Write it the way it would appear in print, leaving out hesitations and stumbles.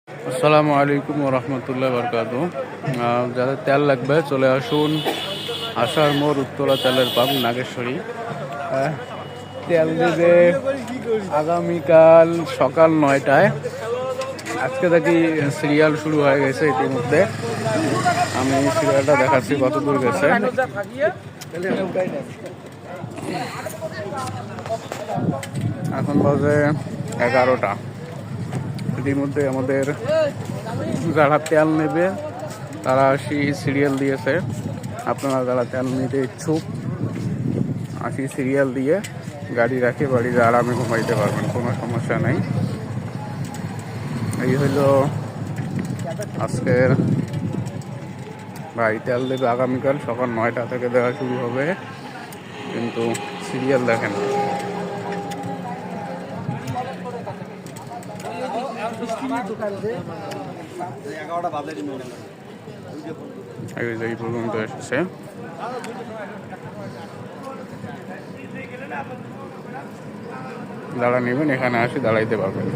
আসসালামু আলাইকুম রহমতুল্লাহ বরকাত। যাদের তেল লাগবে চলে আসুন আশার মোড় উত্তরা তেলের পাম্প নাগেশ্বরী। তেল দেবে আগামীকাল সকাল 9টায়। আজকে দেখি সিরিয়াল শুরু হয়ে গেছে ইতিমধ্যে। আমি সিরিয়ালটা দেখাচ্ছি কত দূর গেছে। এখন বাজে 11টা। ইতিমধ্যে আমাদের যারা তেল নেবে তারা সিরিয়াল দিয়েছে। আপনারা যারা তেল নিতে ইচ্ছুক সিরিয়াল দিয়ে গাড়ি রাখে বাড়িতে আরামে ঘুমাইতে পারবেন, কোনো সমস্যা নাই। এই হলো আজকের ভাই। তেল দেবে আগামীকাল সকাল 9টা থেকে দেওয়া শুরু হবে, কিন্তু সিরিয়াল দেখেন। এই পর্যন্ত এসেছে। যারা নেবেন এখানে আসে দাঁড়াইতে পারবেন।